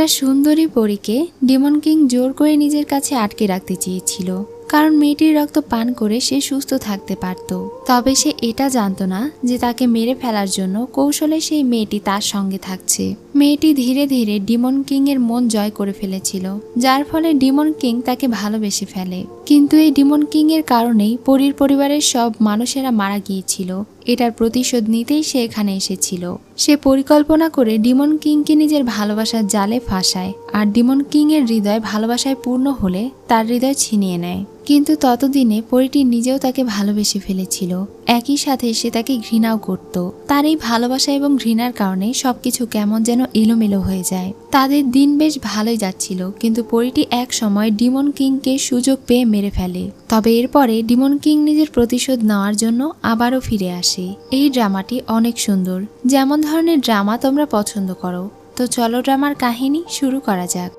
একটা সুন্দরী পরীকে ডিমন কিং জোর করে নিজের কাছে আটকে রাখতে চেয়েছিল, কারণ মেয়েটির রক্ত পান করে সে সুস্থ থাকতে পারত। তবে সে এটা জানতো না যে তাকে মেরে ফেলার জন্য কৌশলে সেই মেয়েটি তার সঙ্গে থাকছে। মেয়েটি ধীরে ধীরে ডিমন কিং এর মন জয় করে ফেলেছিল, যার ফলে ডিমন কিং তাকে ভালোবেসে ফেলে। কিন্তু এই ডিমন কিং এর কারণেই পরীর পরিবারের সব মানুষেরা মারা গিয়েছিল। এটার প্রতিশোধ নিতেই সে এখানে এসেছিল। সে পরিকল্পনা করে ডিমন কিংকে নিজের ভালোবাসার জালে ফাঁসায়, আর ডিমন কিং এর হৃদয় ভালোবাসায় পূর্ণ হলে তার হৃদয় ছিনিয়ে নেয়। কিন্তু ততদিনে পরীটি নিজেও তাকে ভালোবেসে ফেলেছিল, একই সাথে সে তাকে ঘৃণাও করত। তার এই ভালোবাসা এবং ঘৃণার কারণে সবকিছু কেমন যেন এলোমেলো হয়ে যায়। তাদের দিন বেশ ভালোই যাচ্ছিল, কিন্তু পরীটি এক সময় ডিমন কিংকে সুযোগ পেয়ে মেরে ফেলে। তবে এরপরে ডিমন কিং নিজের প্রতিশোধ নেওয়ার জন্য আবারও ফিরে আসে। এই ড্রামাটি অনেক সুন্দর। যেমন ধরনের ড্রামা তোমরা পছন্দ করো, তো চলো ড্রামার কাহিনী শুরু করা যাক।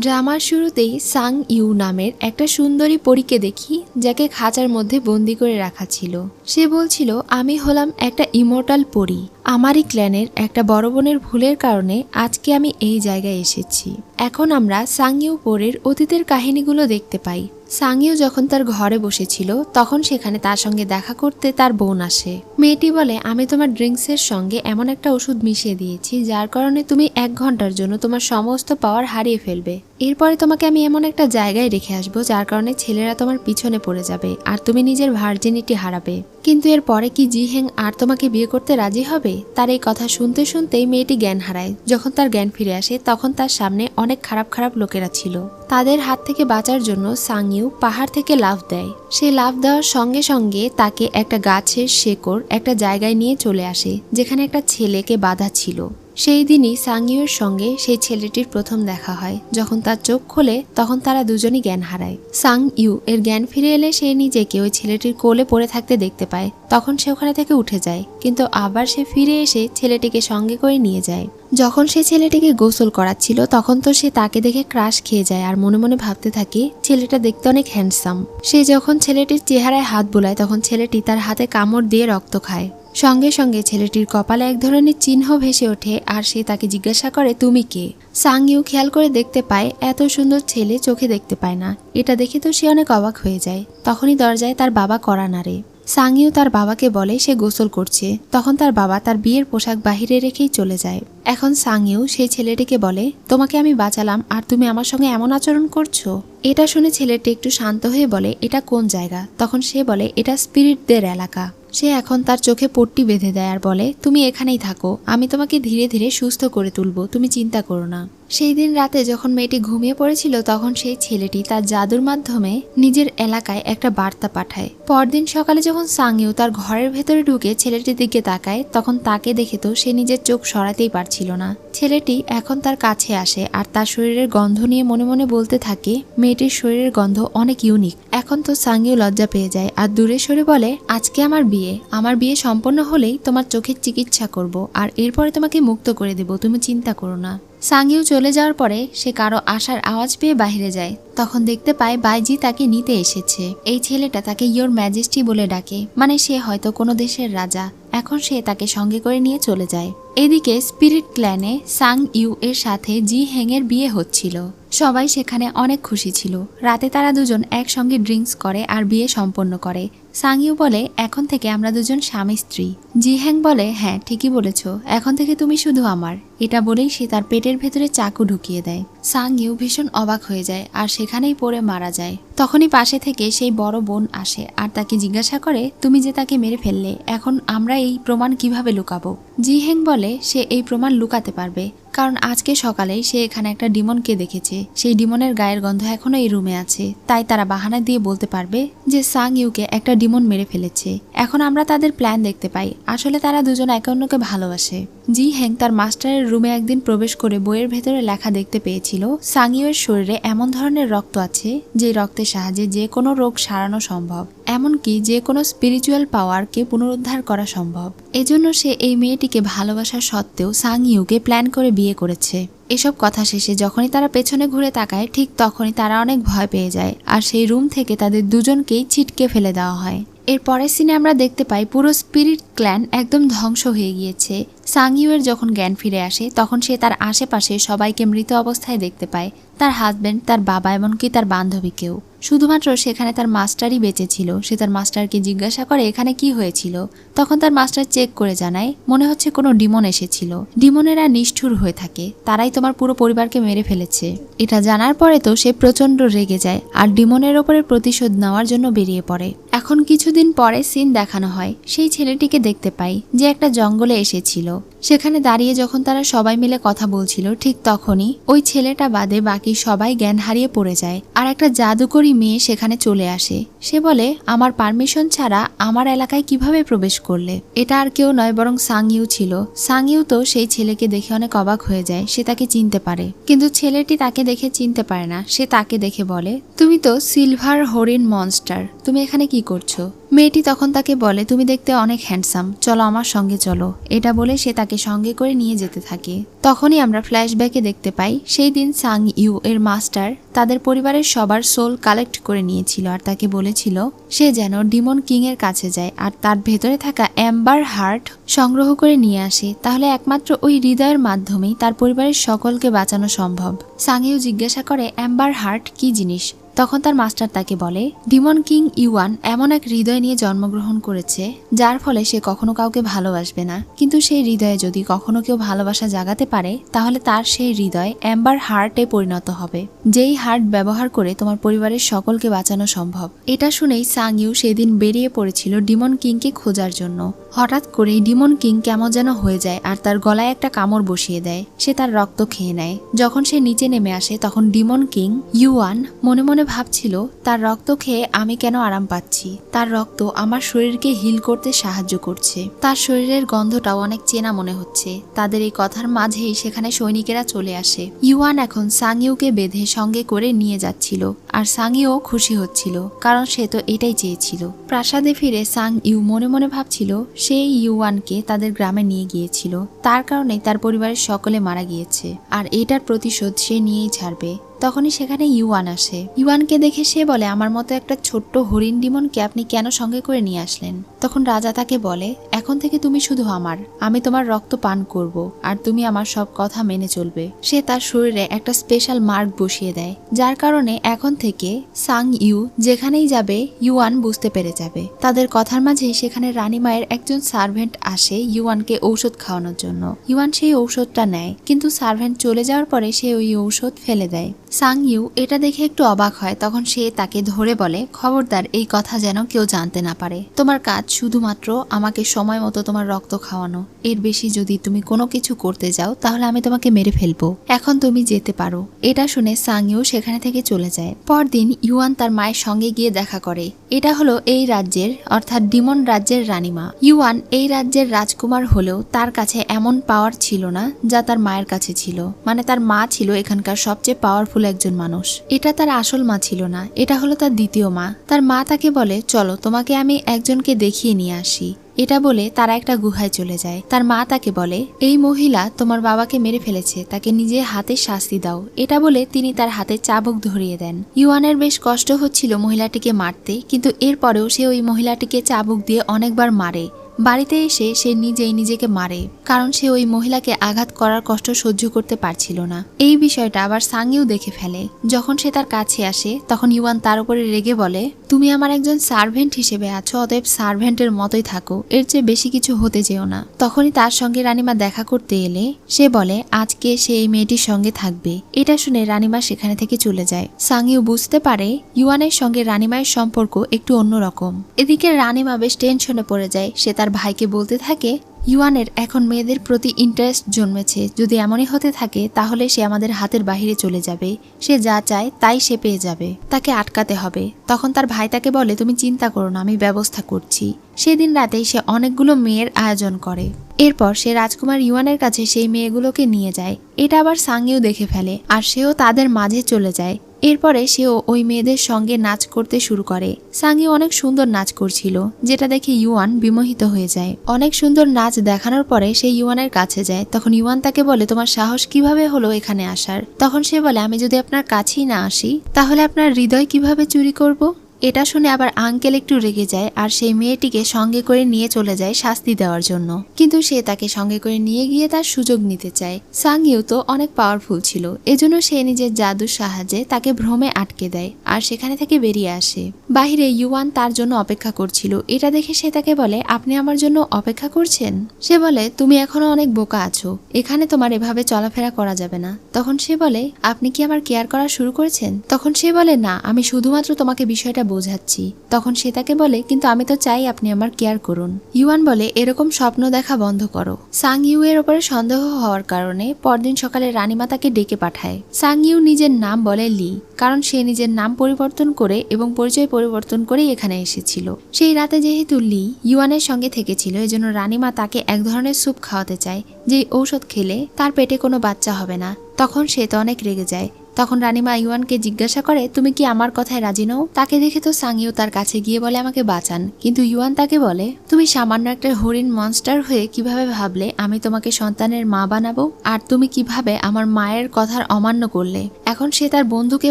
ড্রামার শুরুতেই সাং ইউ নামের একটা সুন্দরী পরীকে দেখি, যাকে খাঁচার মধ্যে বন্দি করে রাখা ছিল। সে বলছিল, আমি হলাম একটা ইমর্টাল পরী। আমারই ক্ল্যানের একটা বড় বোনের ভুলের কারণে আজকে আমি এই জায়গায় এসেছি। এখন আমরা সাং ইউ পরীর অতীতের কাহিনীগুলো দেখতে পাই। সাং ইউ যখন তার ঘরে বসেছিল, তখন সেখানে তার সঙ্গে দেখা করতে তার বোন আসে। মেয়েটি বলে, আমি তোমার ড্রিঙ্কসের সঙ্গে এমন একটা ওষুধ মিশিয়ে দিয়েছি যার কারণে তুমি 1 ঘন্টার জন্য তোমার সমস্ত পাওয়ার হারিয়ে ফেলবে। এরপরে তোমাকে আমি এমন একটা জায়গায় রেখে আসবো যার কারণে ছেলেরা তোমার পিছনে পড়ে যাবে আর তুমি নিজের ভার্জিনিটি হারাবে। কিন্তু এরপরে কি জি হেং আর তোমাকে বিয়ে করতে রাজি হবে? তার এই কথা শুনতে শুনতেই মেয়েটি জ্ঞান হারায়। যখন তার জ্ঞান ফিরে আসে, তখন তার সামনে অনেক খারাপ খারাপ লোকেরা ছিল। তাদের হাত থেকে বাঁচার জন্য সাং ইউ পাহাড় থেকে লাফ দেয়। সে লাফ দেওয়ার সঙ্গে সঙ্গে তাকে একটা গাছের শেকড় একটা জায়গায় নিয়ে চলে আসে, যেখানে একটা ছেলেকে বাঁধা ছিল। সেই দিনই সাং ইউর সঙ্গে সেই ছেলেটির প্রথম দেখা হয়। যখন তার চোখ খোলে, তখন তারা দুজনই জ্ঞান হারায়। সাং ইউ এর জ্ঞান ফিরে এলে সে নিজেকে ওই ছেলেটির কোলে পড়ে থাকতে দেখতে পায়। তখন সে ওখানে থেকে উঠে যায়, কিন্তু আবার সে ফিরে এসে ছেলেটিকে সঙ্গে করে নিয়ে যায়। যখন সে ছেলেটিকে গোসল করাচ্ছিল, তখন তো সে তাকে দেখে ক্রাশ খেয়ে যায় আর মনে মনে ভাবতে থাকে ছেলেটা দেখতে অনেক হ্যান্ডসাম। সে যখন ছেলেটির চেহারায় হাত বুলায়, তখন ছেলেটি তার হাতে কামড় দিয়ে রক্ত খায়। সঙ্গে সঙ্গে ছেলেটির কপালে এক ধরনের চিহ্ন ভেসে ওঠে, আর সে তাকে জিজ্ঞাসা করে, তুমি কে? সাং ইউ খেয়াল করে দেখতে পায় এত সুন্দর ছেলে চোখে দেখতে পায় না। এটা দেখে তো সে অনেক অবাক হয়ে যায়। তখনই দরজায় তার বাবা কড়া নাড়ে। সাং ইউ তার বাবাকে বলে সে গোসল করছে। তখন তার বাবা তার বিয়ের পোশাক বাহিরে রেখেই চলে যায়। এখন সাং ইউ সেই ছেলেটিকে বলে, তোমাকে আমি বাঁচালাম আর তুমি আমার সঙ্গে এমন আচরণ করছো? এটা শুনে ছেলেটি একটু শান্ত হয়ে বলে, এটা কোন জায়গা? তখন সে বলে, এটা স্পিরিটদের এলাকা। সে এখন তার চোখে পট্টি বেঁধে দেয় আর বলে, তুমি এখানেই থাকো, আমি তোমাকে ধীরে ধীরে সুস্থ করে তুলবো, তুমি চিন্তা করো না। সেই দিন রাতে যখন মেয়েটি ঘুমিয়ে পড়েছিল, তখন সেই ছেলেটি তার জাদুর মাধ্যমে নিজের এলাকায় একটা বার্তা পাঠায়। পরদিন সকালে যখন সাং ইউ তার ঘরের ভেতরে ঢুকে ছেলেটির দিকে তাকায়, তখন তাকে দেখে তো সে নিজের চোখ সরাতেই পারছিল না। ছেলেটি এখন তার কাছে আসে আর তার শরীরের গন্ধ নিয়ে মনে মনে বলতে থাকে, মেয়েটির শরীরের গন্ধ অনেক ইউনিক। এখন তো সাং ইউ লজ্জা পেয়ে যায় আর দূরে সরে বলে, আজকে আমার বিয়ে সম্পন্ন হলেই তোমার চোখের চিকিৎসা করব আর এরপরে তোমাকে মুক্ত করে দেব, তুমি চিন্তা করো না। সাং ইউ চলে যাওয়ার পরে সে কারো আসার আওয়াজ পেয়ে বাহিরে যায়। তখন দেখতে পায় বাইজি তাকে নিতে এসেছে। এই ছেলেটা তাকে ইয়োর ম্যাজেস্টি বলে ডাকে, মানে সে হয়তো কোনো দেশের রাজা। এখন সে তাকে সঙ্গে করে নিয়ে চলে যায়। এদিকে স্পিরিট ক্ল্যানে সাং ইউ এর সাথে জি হেং এর বিয়ে হচ্ছিল। সবাই সেখানে অনেক খুশি ছিল। রাতে তারা দুজন একসঙ্গে ড্রিঙ্কস করে আর বিয়ে সম্পন্ন করে। সাং ইউ বলে, এখন থেকে আমরা দুজন স্বামী স্ত্রী। জি হ্যাং বলে, হ্যাঁ ঠিকই বলেছ, এখন থেকে তুমি শুধু আমার। এটা বলেই সে তার পেটের ভেতরে চাকু ঢুকিয়ে দেয়। সাং ইউ ভীষণ অবাক হয়ে যায় আর সেখানেই পড়ে মারা যায়। তখনই পাশে থেকে সেই বড় বোন আসে আর তাকে জিজ্ঞাসা করে, তুমি যে তাকে মেরে ফেললে, এখন আমরা এই প্রমাণ কিভাবে লুকাবো? জি হেং বলে, সে এই প্রমাণ লুকাতে পারবে, কারণ আজকে সকালেই সে এখানে একটা ডিমনকে দেখেছে। সেই ডিমনের গায়ের গন্ধ এখনো এই রুমে আছে। তাই তারা বাহানা দিয়ে বলতে পারবে যে সাং ইউকে একটা ডিমন মেরে ফেলেছে। এখন আমরা তাদের প্ল্যান দেখতে পাই। আসলে তারা দুজন একে অন্যকে ভালোবাসে। জি হেং তার মাস্টারের রুমে একদিন প্রবেশ করে বইয়ের ভেতরে লেখা দেখতে পেয়েছিল, সাং ইউয়ের শরীরে এমন ধরনের রক্ত আছে যে রক্তের সাহায্যে যে কোনো রোগ সারানো সম্ভব, এমনকি যে কোনো স্পিরিচুয়াল পাওয়ারকে পুনরুদ্ধার করা সম্ভব। এজন্য সে এই মেয়েটিকে ভালোবাসা সত্ত্বেও সাং ইউকে প্ল্যান করে বিয়ে করেছে। এসব কথা শেষে যখনই তারা পেছনে ঘুরে তাকায়, ঠিক তখনই তারা অনেক ভয় পেয়ে যায় আর সেই রুম থেকে তাদের দুজনকেই ছিটকে ফেলে দেওয়া হয়। এর পরের সিনে আমরা দেখতে পাই পুরো স্পিরিট ক্ল্যান একদম ধ্বংস হয়ে গিয়েছে। সাংইউয়ের যখন জ্ঞান ফিরে আসে তখন সে তার আশেপাশে সবাইকে মৃত অবস্থায় দেখতে পায়, তার হাজব্যান্ড, তার বাবা, এমনকি তার বান্ধবীকেও। শুধুমাত্র সেখানে তার মাস্টারই বেঁচে ছিল। সে তার মাস্টারকে জিজ্ঞাসা করে এখানে কি হয়েছিল। তখন তার মাস্টার চেক করে জানায় মনে হচ্ছে কোনো ডিমন এসেছিল। ডিমনেরা নিষ্ঠুর হয়ে থাকে, তারাই তোমার পুরো পরিবারকে মেরে ফেলেছে। এটা জানার পরে তো সে প্রচন্ড রেগে যায় আর ডিমনের ওপরে প্রতিশোধ নেওয়ার জন্য বেরিয়ে পড়ে। এখন কিছুদিন পরে সিন দেখানো হয়, সেই ছেলেটিকে দেখতে পাই যে একটা জঙ্গলে এসেছিল। সেখানে দাঁড়িয়ে যখন তারা সবাই মিলে কথা বলছিল ঠিক তখনই ওই ছেলেটা বাদে বাকি সবাই জ্ঞান হারিয়ে পড়ে যায় আর একটা জাদুকরী মেয়ে সেখানে চলে আসে। সে বলে আমার পারমিশন ছাড়া আমার এলাকায় কিভাবে প্রবেশ করলে। এটা আর কেউ নয় বরং সাংইউ ছিল। সাংইউ তো সেই ছেলেকে দেখে অনেক অবাক হয়ে যায়, সে তাকে চিনতে পারে, কিন্তু ছেলেটি তাকে দেখে চিনতে পারে না। সে তাকে দেখে বলে তুমি তো সিলভার হরিণ মনস্টার, তুমি এখানে কি করছো। মেয়েটি তখন তাকে বলে তুমি দেখতে অনেক হ্যান্ডসাম, চলো আমার সঙ্গে চলো। এটা বলে সে তাকে সঙ্গে করে নিয়ে যেতে থাকে। তখনই আমরা ফ্ল্যাশব্যাকে দেখতে পাই সেই দিন সাংইউ এর মাস্টার তাদের পরিবারের সবার সোল কালেক্ট করে নিয়েছিল আর তাকে বলেছিল সে যেন ডিমন কিং এর কাছে যায় আর তার ভেতরে থাকা অ্যাম্বার হার্ট সংগ্রহ করে নিয়ে আসে, তাহলে একমাত্র ওই হৃদয়ের মাধ্যমেই তার পরিবারের সকলকে বাঁচানো সম্ভব। সাংইউ জিজ্ঞাসা করে অ্যাম্বার হার্ট কি জিনিস। তখন তার মাস্টার তাকে বলে ডিমন কিং ইউয়ান এমন এক হৃদয় নিয়ে জন্মগ্রহণ করেছে যার ফলে সে কখনো কাউকে ভালোবাসবে না, কিন্তু সেই হৃদয়ে যদি কখনো কেউ ভালোবাসা জাগাতে পারে তাহলে তার সেই হৃদয় অ্যাম্বার হার্টে পরিণত হবে, যেই হার্ট ব্যবহার করে তোমার পরিবারের সকলকে বাঁচানো সম্ভব। এটা শুনেই সাংইউ সেদিন বেরিয়ে পড়েছিল ডিমন কিংকে খোঁজার জন্য। হঠাৎ করেই ডিমন কিং কেমন যেন হয়ে যায় আর তার গলায় একটা কামড় বসিয়ে দেয়। সে তার রক্ত খেয়ে নেয়। যখন সে নিচে নেমে আসে তখন ডিমন কিং ইউয়ান মনে মনে ভাবছিল তার রক্ত খেয়ে আমি কেন আরাম পাচ্ছি, তার রক্ত আমার শরীরকে হিল করতে সাহায্য করছে, তার শরীরের গন্ধটাও অনেক চেনা মনে হচ্ছে। তাদের এই কথার মাঝেই সেখানে সৈনিকেরা চলে আসে। ইউয়ান এখন সাংইউকে বেঁধে সঙ্গে করে নিয়ে যাচ্ছিল আর সাংইউ খুশি হচ্ছিল, কারণ সে তো এটাই চেয়েছিল। প্রাসাদে ফিরে সাংইউ মনে মনে ভাবছিল সেই ইউয়ানকে তাদের গ্রামে নিয়ে গিয়েছিল, তার কারণে তার পরিবারের সকলে মারা গিয়েছে আর এটার প্রতিশোধ সে নিয়েই ছাড়বে। তখনই সেখানে ইউয়ান আসে। ইউয়ানকে দেখে সে বলে আমার মতো একটা ছোট্ট হরিণ ডিমনকে আপনি কেন সঙ্গে করে নিয়ে আসলেন। তখন রাজা তাকে বলে এখন থেকে তুমি শুধু আমার, আমি তোমার রক্ত পান করব আর তুমি আমার সব কথা মেনে চলবে। সে তার শরীরে একটা স্পেশাল মার্ক বসিয়ে দেয়, যার কারণে এখন থেকে সাংইউ যেখানেই যাবে ইউয়ান বুঝতে পেরে যাবে। তাদের কথার মাঝেই সেখানে রানীমায়ের একজন সার্ভেন্ট আসে ইউয়ানকে ঔষধ খাওয়ানোর জন্য। ইউয়ান সেই ঔষধটা নেয়, কিন্তু সার্ভেন্ট চলে যাওয়ার পরে সে ওই ঔষধ ফেলে দেয়। সাংইউ এটা দেখে একটু অবাক হয়। তখন সে তাকে ধরে বলে খবরদার এই কথা যেন কেউ জানতে না পারে, তোমার কাজ শুধুমাত্র আমাকে সময় মতো তোমার রক্ত খাওয়ানো, এর বেশি যদি তুমি কোনো কিছু করতে যাও তাহলে আমি তোমাকে মেরে ফেলবো, এখন তুমি যেতে পারো। এটা শুনে সাংইউ সেখানে থেকে চলে যায়। পরদিন ইউয়ান তার মায়ের সঙ্গে গিয়ে দেখা করে। এটা হলো এই রাজ্যের অর্থাৎ ডিমন রাজ্যের রানীমা। ইউয়ান এই রাজ্যের রাজকুমার হলেও তার কাছে এমন পাওয়ার ছিল না যা তার মায়ের কাছে ছিল, মানে তার মা ছিল এখানকার সবচেয়ে পাওয়ারফুল একজন মানুষ। এটা তার আসল মা ছিল না, এটা হলো তার দ্বিতীয় মা। তার মা তাকে বলে চলো তোমাকে আমি একজনকে দেখিয়ে নিয়ে আসি। এটা বলে তারা একটা গুহায় চলে যায়। তার মা তাকে বলে এই মহিলা তোমার বাবাকে মেরে ফেলেছে, তাকে নিজে হাতে শাস্তি দাও। এটা বলে তিনি তার হাতে চাবুক ধরিয়ে দেন। ইউয়ানের বেশ কষ্ট হচ্ছিল মহিলাটিকে মারতে, কিন্তু এরপরেও সে ওই মহিলাটিকে চাবুক দিয়ে অনেকবার মারে। বাড়িতে এসে সে নিজেই নিজেকে মারে, কারণ সে ওই মহিলাকে আঘাত করার কষ্ট সহ্য করতে পারছিল না। এই বিষয়টা আবার সাংইউ দেখে ফেলে। যখন সে তার কাছে আসে তখন ইউয়ান তার উপরে রেগে বলে তুমি আমার একজন সার্ভেন্ট হিসেবে আছো, অতএব সার্ভেন্টের মতোই থাকো, এর চেয়ে বেশি কিছু হতে যেও না। তখনই তার সঙ্গে রানীমা দেখা করতে এলে সে বলে আজকে সে এই মেয়েটির সঙ্গে থাকবে। এটা শুনে রানীমা সেখানে থেকে চলে যায়। সাংইউ বুঝতে পারে ইউয়ানের সঙ্গে রানীমায়ের সম্পর্ক একটু অন্যরকম। এদিকে রানীমা বেশ টেনশনে পড়ে যায়। সে তার ভাইকে বলতে থাকে ইউয়ানের এখন মেয়েদের প্রতি ইন্টারেস্ট জন্মেছে, যদি এমনই হতে থাকে তাহলে সে আমাদের হাতের বাহিরে চলে যাবে, সে যা চায় তাই সে পেয়ে যাবে, তাকে আটকাতে হবে। তখন তার ভাই তাকে বলে তুমি চিন্তা করো না, আমি ব্যবস্থা করছি। সেদিন রাতেই সে অনেকগুলো মেয়ের আয়োজন করে। এরপর সে রাজকুমার ইউয়ানের কাছে সেই মেয়েগুলোকে নিয়ে যায়। এটা আবার সাংইউ দেখে ফেলে আর সেও তাদের মাঝে চলে যায়। এরপরে সেও ওই মেয়েদের সঙ্গে নাচ করতে শুরু করে। সাংইউ অনেক সুন্দর নাচ করছিল, যেটা দেখে ইউয়ান বিমোহিত হয়ে যায়। অনেক সুন্দর নাচ দেখানোর পরে সে ইউয়ানের কাছে যায়। তখন ইউয়ান তাকে বলে তোমার সাহস কিভাবে হলো এখানে আসার। তখন সে বলে আমি যদি আপনার কাছেই না আসি তাহলে আপনার হৃদয় কিভাবে চুরি করব। এটা শুনে আবার আঙ্কেল একটু রেগে যায় আর সেই মেয়েটিকে সঙ্গে করে নিয়ে চলে যায় শাস্তি দেওয়ার জন্য, কিন্তু সে তাকে সঙ্গে করে নিয়ে গিয়ে তার সুযোগ নিতে চায়। সাং ইউ তো অনেক পাওয়ারফুল ছিল, এজন্য সে নিজের জাদুর সাহায্যে তাকে ভ্রমে আটকে দেয় আর সেখানে থেকে বেরিয়ে আসে। বাহিরে ইউয়ান তার জন্য অপেক্ষা করছিল, এটা দেখে সে তাকে বলে, আপনি আমার জন্য অপেক্ষা করছেন? সে বলে, তুমি এখনো অনেক বোকা আছো, এখানে তোমার এভাবে চলাফেরা করা যাবে না। তখন সে বলে, আপনি কি আমার কেয়ার করা শুরু করেছেন? তখন সে বলে, না, আমি শুধুমাত্র তোমাকে বিষয়টা বোঝাচ্ছি। তখন সে তাকে বলে, কিন্তু আমি তো চাই আপনি আমার কেয়ার করুন। ইউয়ান বলে, এরকম স্বপ্ন দেখা বন্ধ করো। সাং ইউ এর উপরে সন্দেহ হওয়ার কারণে পরদিন সকালে রানীমা তাকে ডেকে পাঠায়। সাং ইউ নিজের নাম বলে লি, কারণ সে নিজের নাম পরিবর্তন করে এবং পরিচয় পরিবর্তন করেই এখানে এসেছিল। সেই রাতে যেহেতু লি ইউয়ানের সঙ্গে থেকেছিল, এজন্য রানীমা তাকে এক ধরনের স্যুপ খাওয়াতে চায়, যে ঔষধ খেলে তার পেটে কোনো বাচ্চা হবে না। তখন সে তো অনেক রেগে যায়। তখন রানীমা ইউয়ানকে জিজ্ঞাসা করে, তুমি কি আমার কথায় রাজি নও? তাকে দেখে তো সাং ইউ তার কাছে গিয়ে বলে, আমাকে বাঁচান। কিন্তু ইউয়ান তাকে বলে, তুমি সামান্য একটা হরিণ মনস্টার হয়ে কিভাবে ভাবলে আমি তোমাকে সন্তানের মা বানাবো? আর তুমি কিভাবে আমার মায়ের কথার অমান্য করলে? এখন সে তার বন্ধুকে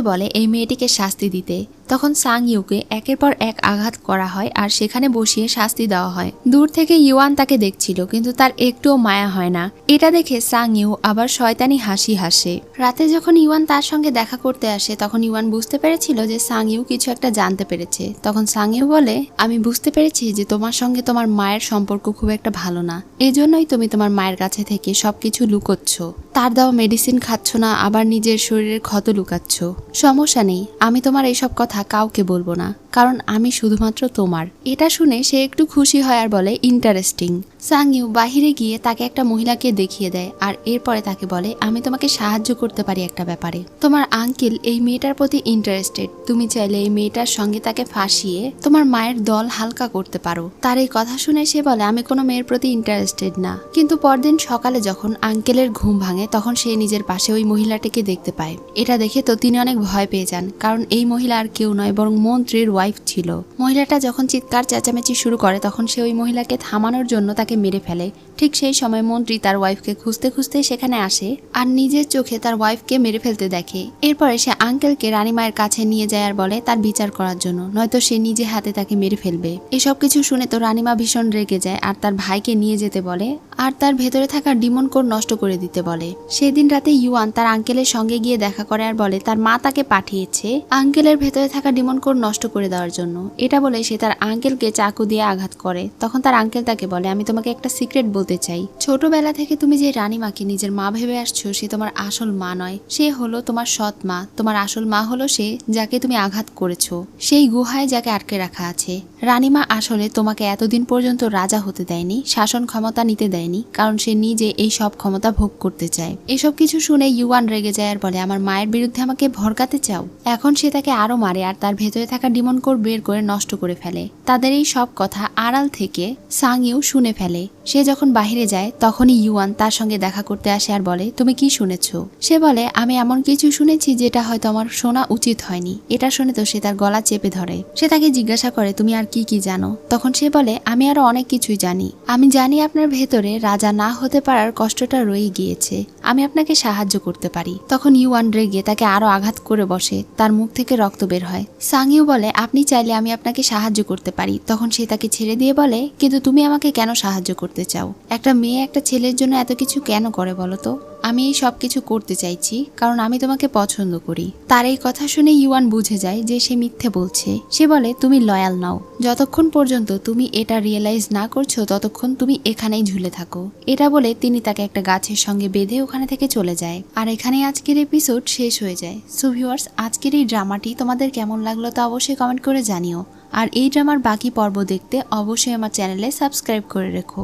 বলে এই মেয়েটিকে শাস্তি দিতে। তখন সাং ইউকে একের পর এক আঘাত করা হয় আর সেখানে বসিয়ে শাস্তি দেওয়া হয়। দূর থেকে ইউয়ান তাকে দেখছিল, কিন্তু তার একটুও মায়া হয় না। এটা দেখে সাং ইউ আবার শয়তানি হাসি হাসে। রাতে যখন ইউয়ান তার সঙ্গে দেখা করতে আসে, তখন ইউয়ান বুঝতে পেরেছিল যে সাং ইউ কিছু একটা জানতে পেরেছে। তখন সাং ইউ বলে, আমি বুঝতে পেরেছি যে তোমার সঙ্গে তোমার মায়ের সম্পর্ক খুব একটা ভালো না, এজন্যই তুমি তোমার মায়ের কাছে থেকে সবকিছু লুকোচ্ছ। তার দেওয়া মেডিসিন খাচ্ছ না, আবার নিজের শরীরের ক্ষত লুকাচ্ছ। সমস্যা নেই, আমি তোমার এইসব কথা কাউকে বলবো না, কারণ আমি শুধুমাত্র তোমার। এটা শুনে সে একটু খুশি হয় আর বলে, ইন্টারেস্টিং। সাং ইউ বাহিরে গিয়ে তাকে একটা মহিলাকে দেখিয়ে দেয় আর এরপরে তাকে বলে, আমি তোমাকে সাহায্য করতে পারি একটা ব্যাপারে। তোমার আঙ্কেল এই মেয়েটার প্রতি ইন্টারেস্টেড, তুমি চাইলে এই মেয়েটার সঙ্গে তাকে ফাঁসিয়ে তোমার মায়ের দল হালকা করতে পারো। তার এই কথা শুনে সে বলে, আমি কোনো মেয়ের প্রতি ইন্টারেস্টেড না। কিন্তু পরদিন সকালে যখন আঙ্কেলের ঘুম ভাঙে, তখন সে নিজের পাশে ওই মহিলাটিকে দেখতে পায়। এটা দেখে তো তিনি অনেক ভয় পেয়ে যান, কারণ এই মহিলা আর কেউ নয় বরং মন্ত্রীর ওয়াইফ ছিল। মহিলাটা যখন চিৎকার চেঁচামেচি শুরু করে, তখন সে ওই মহিলাকে থামানোর জন্য তাকে মেরে ফেলে। ঠিক সেই সময় মন্ত্রী তার ওয়াইফকে খুঁজতে খুঁজতে সেখানে আসে আর নিজের চোখে তার ওয়াইফকে মেরে ফেলতে দেখে। এরপরে সে আঙ্কেলকে রানীমায়ের কাছে নিয়ে যায় আর বলে তার বিচার করার জন্য, নয়তো সে নিজে হাতে তাকে মেরে ফেলবে। এসব কিছু শুনে তো রানীমা ভীষণ রেগে যায় আর তার ভাইকে নিয়ে যেতে বলে আর তার ভেতরে থাকা ডিমন কোর নষ্ট করে দিতে বলে। সেদিন রাতে ইউয়ান তার আঙ্কেলের সঙ্গে গিয়ে দেখা করে আর বলে তার মা তাকে পাঠিয়েছে আঙ্কেলের ভেতরে থাকা ডিমন কোর নষ্ট করে দেওয়ার জন্য। এটা বলে সে তার আঙ্কেলকে চাকু দিয়ে আঘাত করে। তখন তার আঙ্কেল তাকে বলে, আমি তোমাকে একটা সিক্রেট বলতে চাই। ছোটবেলা থেকে তুমি যে রানীমাকে নিজের মা ভেবে আসছো, সে তোমার আসল মা নয়, সে হলো তোমার সৎ মা। তোমার আসল মা হলো সে যাকে তুমি আঘাত করেছো, সেই গুহায় যাকে আটকে রাখা আছে। রানীমা আসলে তোমাকে এতদিন পর্যন্ত রাজা হতে দেয়নি, শাসন ক্ষমতা নিতে দেয়নি, কারণ সে নিজে এই সব ক্ষমতা ভোগ করতে চায়। এসব কিছু শুনে ইউয়ান রেগে যায় আর বলে, আমার মায়ের বিরুদ্ধে আমাকে ভড়কাতে চাও? এখন সে তাকে আরো মারে আর তার ভেতরে থাকা ডিমন কোর বের করে নষ্ট করে ফেলে। তাদের এই সব কথা আড়াল থেকে সাং ইউ শুনে ফেলে। সে যখন বাহিরে যায়, তখনই ইউয়ান তার সঙ্গে দেখা করতে আসে আর বলে, তুমি কি শুনেছো? সে বলে, আমি এমন কিছু শুনেছি যেটা হয়তো আমার শোনা উচিত হয়নি। এটা শুনে তো সে তার গলা চেপে ধরে। সে তাকে জিজ্ঞাসা করে, তুমি আর কি কি জানো? তখন সে বলে, আমি আরো অনেক কিছুই জানি। আমি জানি আপনার ভেতরে রাজা না হতে পারার কষ্টটা রয়ে গিয়েছে, আমি আপনাকে সাহায্য করতে পারি। তখন ইউয়ান রেগে তাকে আরো আঘাত করে বসে, তার মুখ থেকে রক্ত বের হয়। সাং ইউ বলে, আপনি চাইলে আমি আপনাকে সাহায্য করতে পারি। তখন সে তাকে ছেড়ে দিয়ে বলে, কিন্তু তুমি আমাকে কেন সাহায্য করতে চাও? একটা মেয়ে একটা ছেলের জন্য এত কিছু কেন করে বলো তো? আমি এই সব কিছু করতে চাইছি কারণ আমি তোমাকে পছন্দ করি। তার এই কথা শুনে ইউয়ান বুঝে যায় যে সে মিথ্যে বলছে। সে বলে, তুমি লয়াল নাও, যতক্ষণ পর্যন্ত তুমি এটা রিয়েলাইজ না করছো ততক্ষণ তুমি এখানেই ঝুলে থাকো। এটা বলে তিনি তাকে একটা গাছের সঙ্গে বেঁধে ওখানে থেকে চলে যায়। আর এখানেই আজকের এপিসোড শেষ হয়ে যায়। সো ভিউয়ার্স, আজকের এই ড্রামাটি তোমাদের কেমন লাগলো তা অবশ্যই কমেন্ট করে জানিও। আর এই ড্রামার বাকি পর্ব দেখতে অবশ্যই আমার চ্যানেলে সাবস্ক্রাইব করে রেখো।